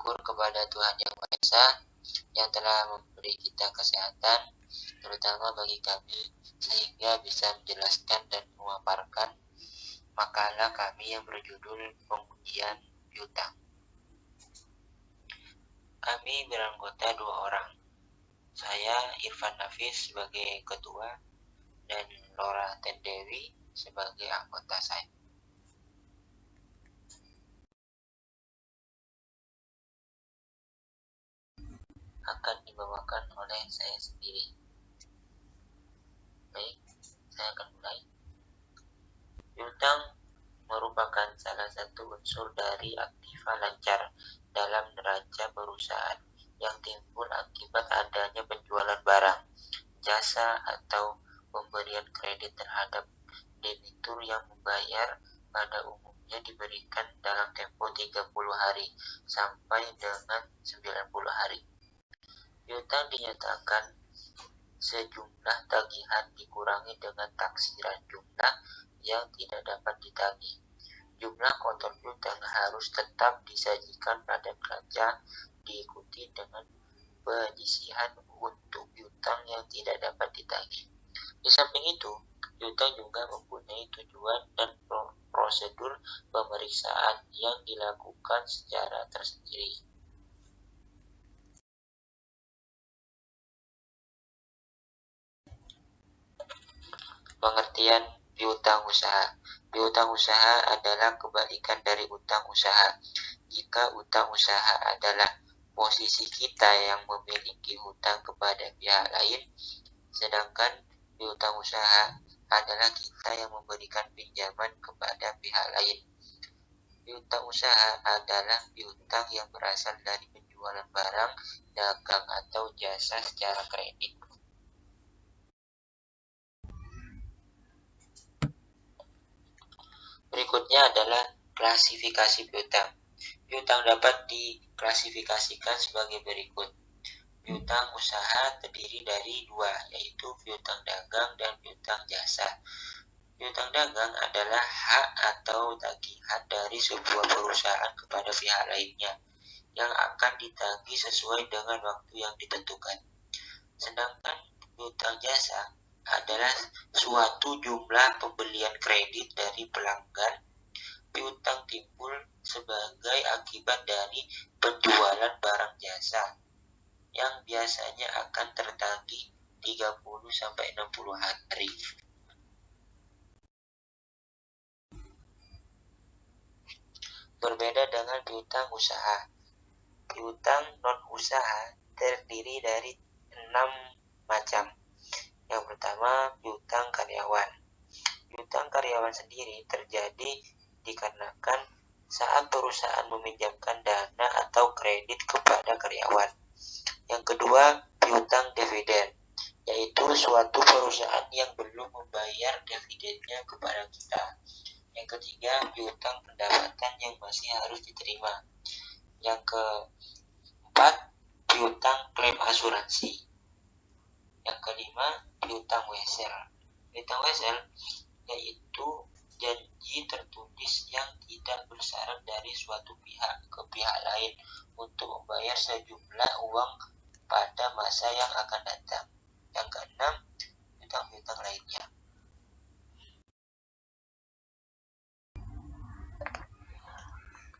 bersyukur kepada Tuhan Yang Maha Esa yang telah memberi kita kesehatan, terutama bagi kami, sehingga bisa menjelaskan dan memaparkan makalah kami yang berjudul Pengujian Piutang. Kami beranggota 2 orang. Saya Irfan Nafis sebagai ketua dan Laura Tendewi sebagai anggota saya. Akan dibawakan oleh saya sendiri. Baik, saya akan mulai. Piutang merupakan salah satu unsur dari aktiva lancar dalam neraca perusahaan yang timbul akibat adanya penjualan barang, jasa, atau pemberian kredit terhadap debitur yang membayar pada umumnya diberikan dalam tempo 30 hari sampai dengan 90 hari. Piutang dinyatakan sejumlah tagihan dikurangi dengan taksiran jumlah yang tidak dapat ditagih. Jumlah kotor piutang harus tetap disajikan pada neraca, diikuti dengan penyisihan untuk piutang yang tidak dapat ditagih. Di samping itu, piutang juga mempunyai tujuan dan prosedur pemeriksaan yang dilakukan secara tersendiri. Pengertian piutang usaha. Piutang usaha adalah kebalikan dari utang usaha. Jika utang usaha adalah posisi kita yang memiliki hutang kepada pihak lain, sedangkan piutang usaha adalah kita yang memberikan pinjaman kepada pihak lain. Piutang usaha adalah piutang yang berasal dari penjualan barang, dagang, atau jasa secara kredit. Berikutnya adalah klasifikasi piutang. Piutang dapat diklasifikasikan sebagai berikut. Piutang usaha terdiri dari 2, yaitu piutang dagang dan piutang jasa. Piutang dagang adalah hak atau tagihan dari sebuah perusahaan kepada pihak lainnya yang akan ditagih sesuai dengan waktu yang ditentukan. Sedangkan piutang jasa adalah suatu jumlah pembelian kredit dari pelanggan. Piutang timbul sebagai akibat dari penjualan barang jasa yang biasanya akan tertagih 30-60 hari. Berbeda dengan piutang usaha. Piutang non-usaha terdiri dari 6 macam. Yang pertama, piutang karyawan. Piutang karyawan sendiri terjadi dikarenakan saat perusahaan meminjamkan dana atau kredit kepada karyawan. Yang kedua, piutang dividen, yaitu suatu perusahaan yang belum membayar dividennya kepada kita. Yang ketiga, piutang pendapatan yang masih harus diterima. Yang keempat, piutang klaim asuransi. Yang kelima, piutang wesel. Piutang wesel yaitu janji tertulis yang tidak bersyarat dari suatu pihak ke pihak lain untuk membayar sejumlah uang pada masa yang akan datang. Yang keenam, piutang-piutang lainnya.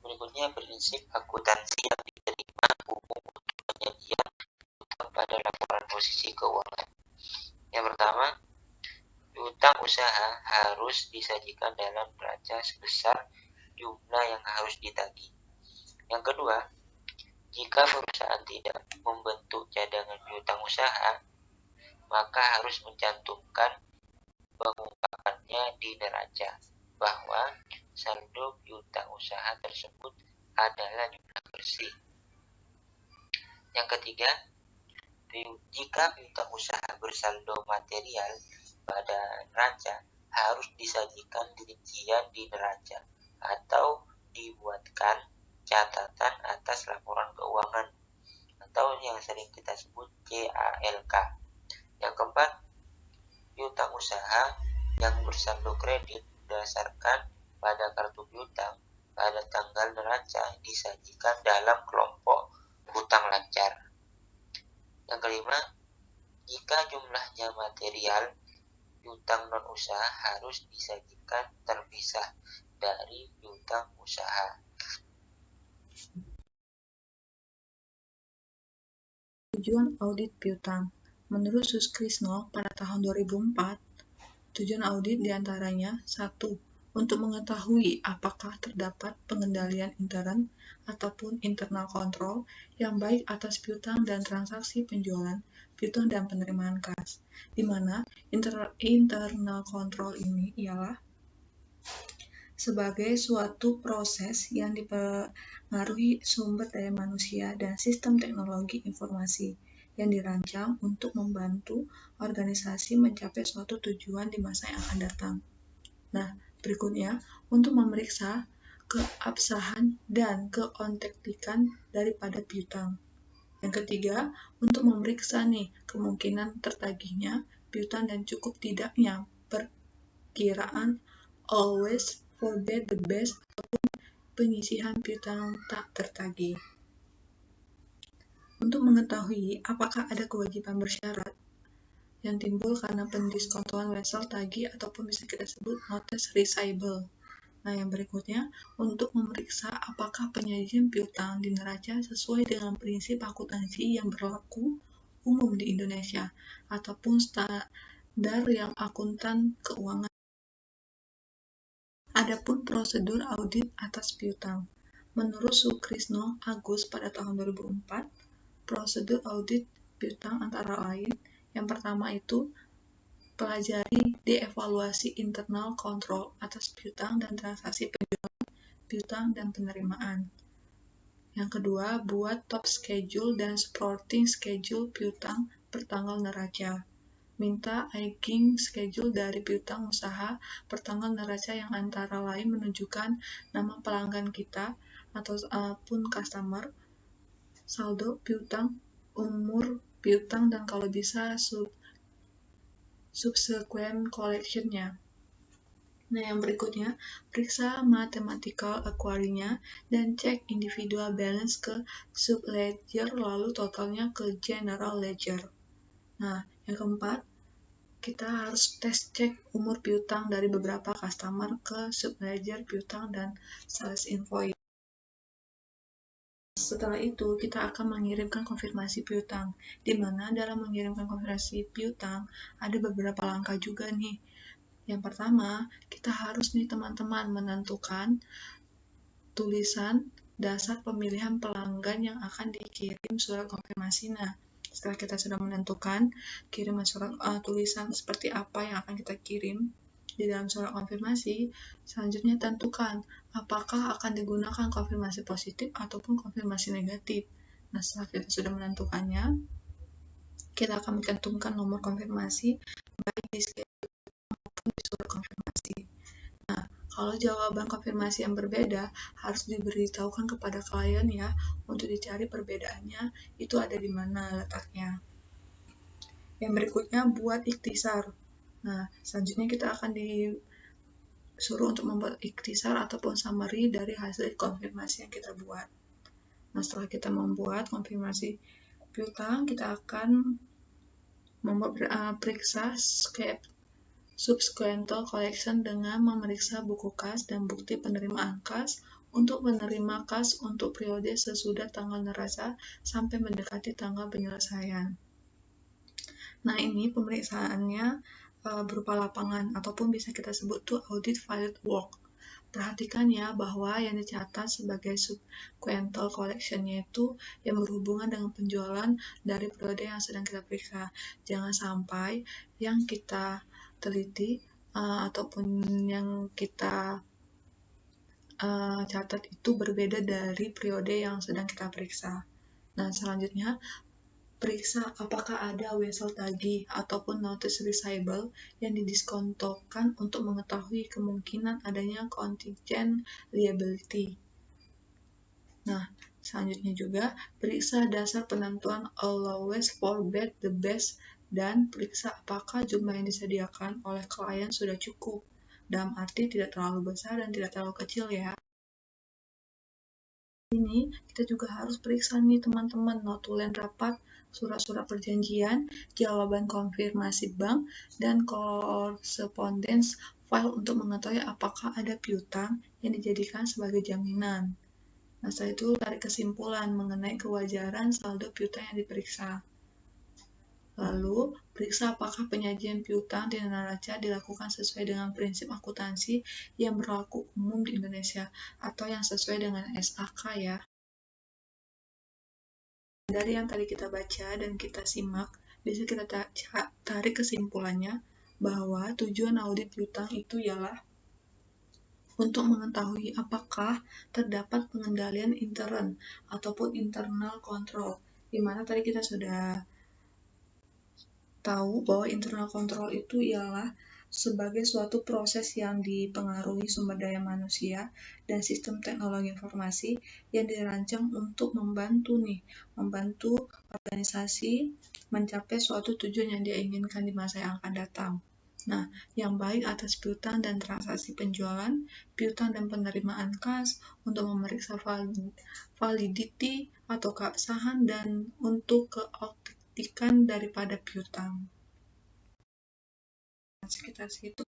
Berikutnya, prinsip akuntansi yang diterima umum untuk penyajian utang pada laporan posisi keuangan. Yang pertama, piutang usaha harus disajikan dalam neraca sebesar jumlah yang harus ditagih. Yang kedua, jika perusahaan tidak membentuk cadangan piutang usaha, maka harus mencantumkan pengungkapannya di neraca bahwa saldo piutang usaha tersebut adalah jumlah bersih. Yang ketiga, jika piutang usaha bersaldo material pada neraca, harus disajikan rincian di neraca atau dibuatkan catatan atas laporan keuangan atau yang sering kita sebut CALK. Yang keempat, piutang usaha yang bersaldo kredit berdasarkan pada kartu piutang pada tanggal neraca disajikan dalam kelompok Yang kelima, jika jumlahnya material, piutang non-usaha harus disajikan terpisah dari piutang usaha. Tujuan audit piutang. Menurut Suskrisno pada tahun 2004, tujuan audit diantaranya 1. Untuk mengetahui apakah terdapat pengendalian intern ataupun internal control yang baik atas piutang dan transaksi penjualan, piutang dan penerimaan kas, di mana internal control ini ialah sebagai suatu proses yang dipengaruhi sumber daya manusia dan sistem teknologi informasi yang dirancang untuk membantu organisasi mencapai suatu tujuan di masa yang akan datang. Nah, berikutnya, untuk memeriksa keabsahan dan keontektikan daripada piutang. Yang ketiga, untuk memeriksa kemungkinan tertagihnya piutang dan cukup tidaknya perkiraan always forget the best ataupun penyisihan piutang tak tertagih. Untuk mengetahui apakah ada kewajiban bersyarat yang timbul karena pendiskontoan wesel tagih ataupun bisa kita sebut notice receivable. Nah, yang berikutnya, untuk memeriksa apakah penyajian piutang di neraca sesuai dengan prinsip akuntansi yang berlaku umum di Indonesia ataupun standar yang akuntan keuangan. Adapun prosedur audit atas piutang. Menurut Sukrisno Agus pada tahun 2004, prosedur audit piutang antara lain, yang pertama itu pelajari dievaluasi internal kontrol atas piutang dan transaksi penjualan, piutang dan penerimaan. Yang kedua, buat top schedule dan supporting schedule piutang pertanggal neraca. Minta aging schedule dari piutang usaha pertanggal neraca yang antara lain menunjukkan nama pelanggan kita ataupun customer, saldo piutang, umur piutang, dan kalau bisa subsequent collection-nya. Nah, yang berikutnya, periksa mathematical acquire-nya dan cek individual balance ke subledger lalu totalnya ke general ledger. Nah, yang keempat, kita harus tes cek umur piutang dari beberapa customer ke subledger piutang dan sales invoice. Setelah itu, kita akan mengirimkan konfirmasi piutang, di mana dalam mengirimkan konfirmasi piutang ada beberapa langkah juga nih. Yang pertama, kita harus teman-teman menentukan tulisan dasar pemilihan pelanggan yang akan dikirim surat konfirmasi. Nah, setelah kita sudah menentukan kiriman surat tulisan seperti apa yang akan kita kirim di dalam surat konfirmasi, selanjutnya tentukan apakah akan digunakan konfirmasi positif ataupun konfirmasi negatif. Nah, setelah kita sudah menentukannya, kita akan mencantumkan nomor konfirmasi baik di schedule maupun di surat konfirmasi. Nah, kalau jawaban konfirmasi yang berbeda, harus diberitahukan kepada klien ya, untuk dicari perbedaannya itu ada di mana letaknya. Yang berikutnya, buat ikhtisar. Nah, selanjutnya kita akan disuruh untuk membuat ikhtisar ataupun summary dari hasil konfirmasi yang kita buat. Nah, setelah kita membuat konfirmasi piutang, kita akan periksa subsequential collection dengan memeriksa buku kas dan bukti penerimaan kas untuk penerima kas untuk periode sesudah tanggal neraca sampai mendekati tanggal penyelesaian. Nah, ini pemeriksaannya berupa lapangan ataupun bisa kita sebut tuh audit field work. Perhatikan ya bahwa yang dicatat sebagai subsequential collection-nya itu yang berhubungan dengan penjualan dari periode yang sedang kita periksa. Jangan sampai yang kita teliti ataupun yang kita catat itu berbeda dari periode yang sedang kita periksa. Nah, selanjutnya periksa apakah ada wesel tagih ataupun notice receivable yang didiskontokan untuk mengetahui kemungkinan adanya contingent liability. Nah, selanjutnya juga periksa dasar penentuan always forget the best dan periksa apakah jumlah yang disediakan oleh klien sudah cukup, dalam arti tidak terlalu besar dan tidak terlalu kecil ya. Ini kita juga harus periksa teman-teman notulen rapat surat-surat perjanjian, jawaban konfirmasi bank, dan korespondence file untuk mengetahui apakah ada piutang yang dijadikan sebagai jaminan. Nah, setelah itu tarik kesimpulan mengenai kewajaran saldo piutang yang diperiksa. Lalu, periksa apakah penyajian piutang di neraca dilakukan sesuai dengan prinsip akuntansi yang berlaku umum di Indonesia atau yang sesuai dengan SAK ya. Dari yang tadi kita baca dan kita simak, bisa kita tarik kesimpulannya bahwa tujuan audit piutang itu ialah untuk mengetahui apakah terdapat pengendalian intern ataupun internal control, di mana tadi kita sudah tahu bahwa internal control itu ialah sebagai suatu proses yang dipengaruhi sumber daya manusia dan sistem teknologi informasi yang dirancang untuk membantu organisasi mencapai suatu tujuan yang dia inginkan di masa yang akan datang. Nah, yang baik atas piutang dan transaksi penjualan, piutang dan penerimaan kas, untuk memeriksa validity atau keabsahan dan untuk keautentikan daripada piutang. Sekitar situ.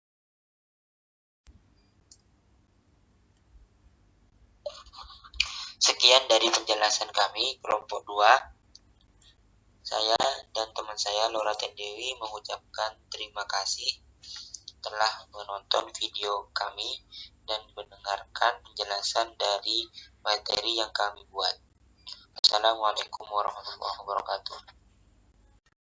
Sekian dari penjelasan kami kelompok 2. Saya dan teman saya Laura Tendewi mengucapkan terima kasih telah menonton video kami dan mendengarkan penjelasan dari materi yang kami buat. Assalamualaikum warahmatullahi wabarakatuh.